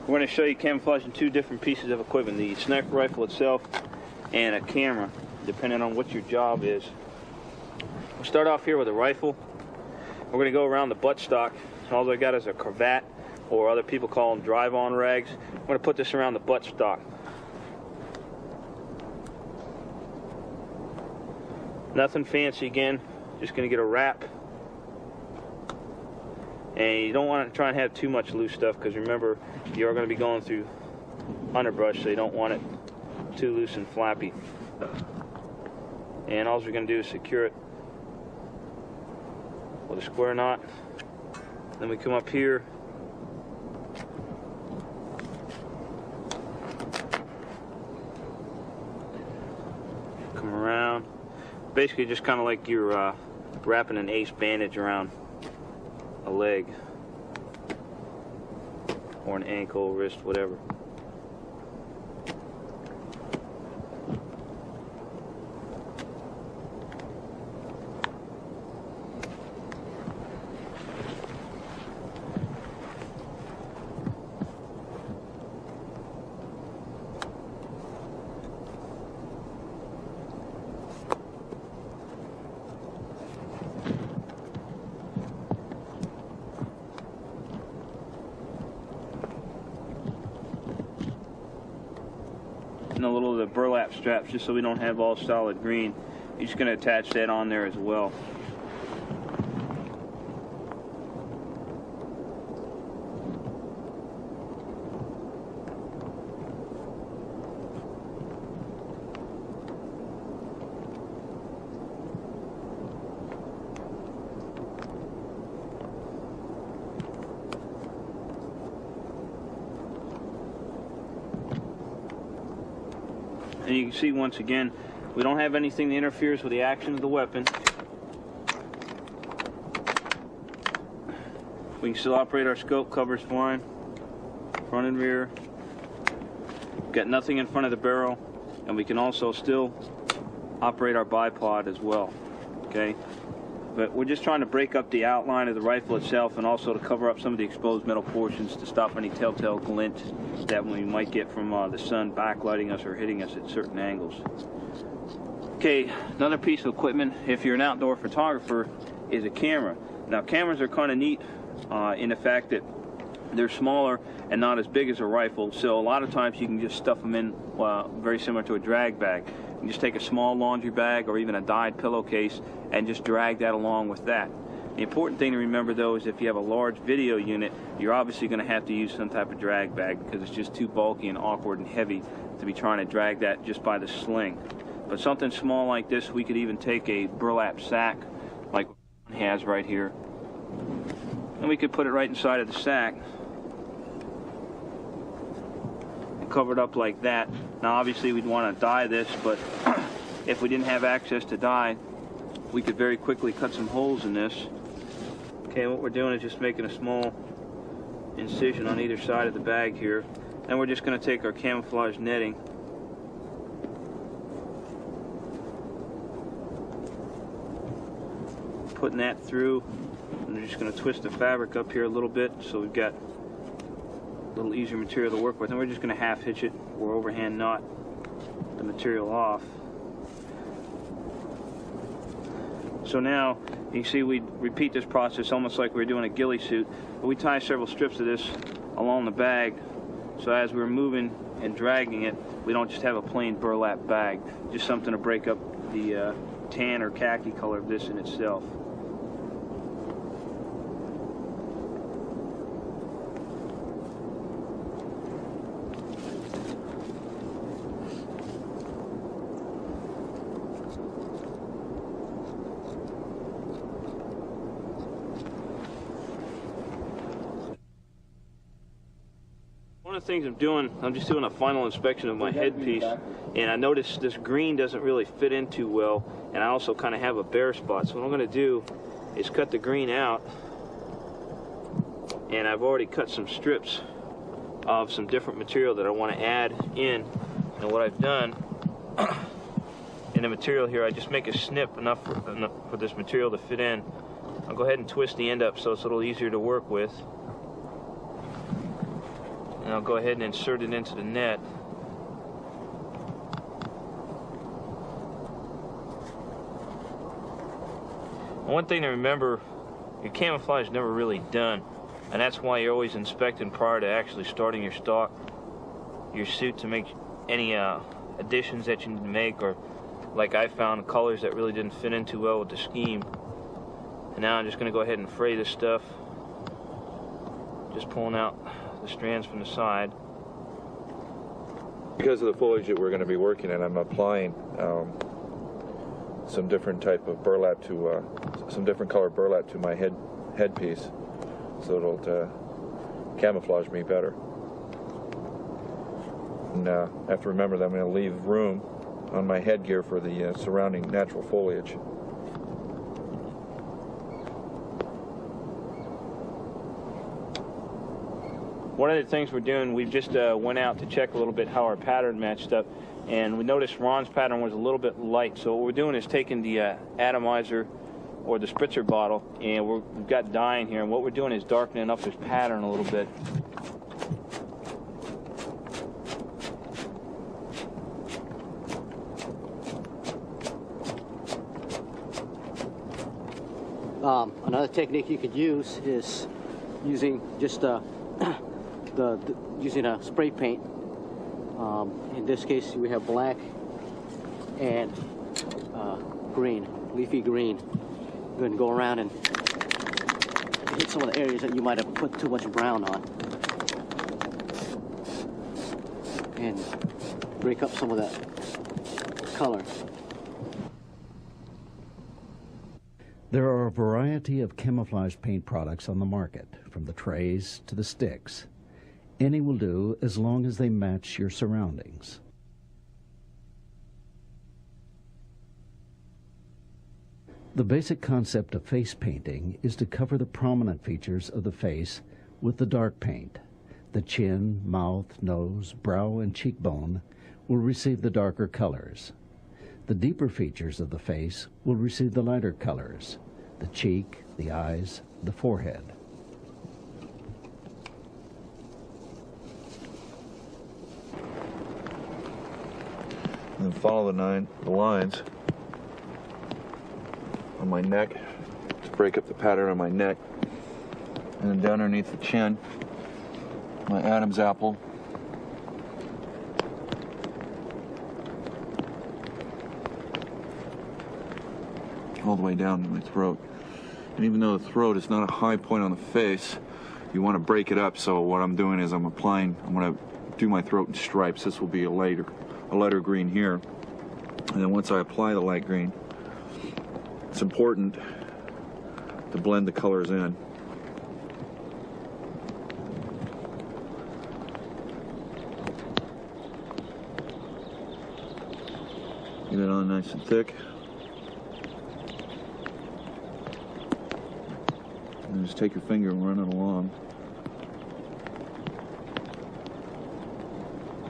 We're going to show you camouflaging two different pieces of equipment, the sniper rifle itself and a camera, depending on what your job is. We'll start off here with a rifle. We're going to go around the buttstock. All I got is a cravat, or other people call them drive-on rags. I'm going to put this around the buttstock. Nothing fancy again, just going to get a wrap. And you don't want to try and have too much loose stuff, because remember, you are going to be going through underbrush, so you don't want it too loose and flappy. And all we're going to do is secure it with a square knot. Then we come up here, come around. Basically just kind of like you're wrapping an ace bandage around a leg or an ankle, wrist, whatever. And a little of the burlap straps, just so we don't have all solid green. You're just going to attach that on there as well. And you can see once again, we don't have anything that interferes with the action of the weapon. We can still operate our scope, covers fine, front and rear. Got nothing in front of the barrel, and we can also still operate our bipod as well, okay? But we're just trying to break up the outline of the rifle itself, and also to cover up some of the exposed metal portions to stop any telltale glint that we might get from the sun backlighting us or hitting us at certain angles. Okay, another piece of equipment, if you're an outdoor photographer, is a camera. Now, cameras are kind of neat in the fact that they're smaller and not as big as a rifle, so a lot of times you can just stuff them in very similar to a drag bag. You can just take a small laundry bag or even a dyed pillowcase and just drag that along with that. The important thing to remember, though, is if you have a large video unit, you're obviously going to have to use some type of drag bag, because it's just too bulky and awkward and heavy to be trying to drag that just by the sling. But something small like this, we could even take a burlap sack like it has right here, and we could put it right inside of the sack and cover it up like that. Now obviously we'd want to dye this, but if we didn't have access to dye, we could very quickly cut some holes in this. Okay, what we're doing is just making a small incision on either side of the bag here, and we're just going to take our camouflage netting, putting that through, and we're just going to twist the fabric up here a little bit so we've got a little easier material to work with, and we're just going to half hitch it or overhand knot the material off. So now you can see we repeat this process almost like we were doing a ghillie suit, but we tie several strips of this along the bag, so as we're moving and dragging it, we don't just have a plain burlap bag, just something to break up the tan or khaki color of this in itself. One of the things I'm just doing a final inspection of my headpiece, and I noticed this green doesn't really fit in too well, and I also kind of have a bare spot. So what I'm going to do is cut the green out, and I've already cut some strips of some different material that I want to add in. And what I've done in the material here, I just make a snip enough for this material to fit in. I'll go ahead and twist the end up so it's a little easier to work with. And I'll go ahead and insert it into the net. One thing to remember, your camouflage is never really done, and that's why you're always inspecting prior to actually starting your suit to make any additions that you need to make, or like I found colors that really didn't fit in too well with the scheme. And now I'm just going to go ahead and fray this stuff, just pulling out the strands from the side. Because of the foliage that we're going to be working in, I'm applying some different type of burlap to some different color burlap to my headpiece, so it'll camouflage me better. And I have to remember that I'm going to leave room on my headgear for the surrounding natural foliage. One of the things we're doing, we just went out to check a little bit how our pattern matched up, and we noticed Ron's pattern was a little bit light. So what we're doing is taking the atomizer or the spritzer bottle, and we've got dye in here, and what we're doing is darkening up his pattern a little bit. Another technique you could use is using just using a spray paint. In this case, we have black and green, leafy green. Go ahead and go around and hit some of the areas that you might have put too much brown on, and break up some of that color. There are a variety of camouflage paint products on the market, from the trays to the sticks. Any will do as long as they match your surroundings. The basic concept of face painting is to cover the prominent features of the face with the dark paint. The chin, mouth, nose, brow, and cheekbone will receive the darker colors. The deeper features of the face will receive the lighter colors: the cheek, the eyes, the forehead. And then follow the lines on my neck to break up the pattern on my neck. And then down underneath the chin, my Adam's apple. All the way down to my throat. And even though the throat is not a high point on the face, you want to break it up. So what I'm doing is I'm going to do my throat in stripes. This will be a lighter green here. And then once I apply the light green, it's important to blend the colors in. Get it on nice and thick. And just take your finger and run it along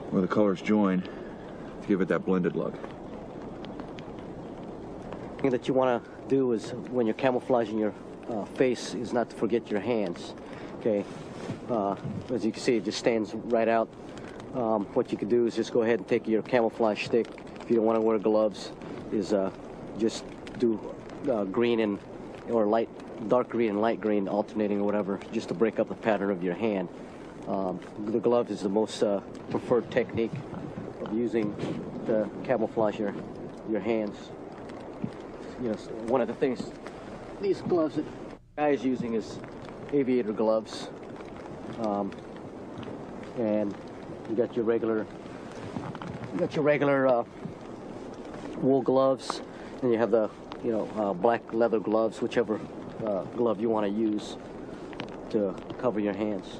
where the colors join to give it that blended look. The thing that you want to do is, when you're camouflaging your face, is not to forget your hands. Okay, as you can see, it just stands right out. What you could do is just go ahead and take your camouflage stick. If you don't want to wear gloves, is just do green and or dark green and light green alternating or whatever, just to break up the pattern of your hand. The glove is the most preferred technique of using to camouflage your hands. You know, one of the things these gloves that guy is using is aviator gloves, and you got your regular wool gloves, and you have the black leather gloves, whichever glove you want to use to cover your hands.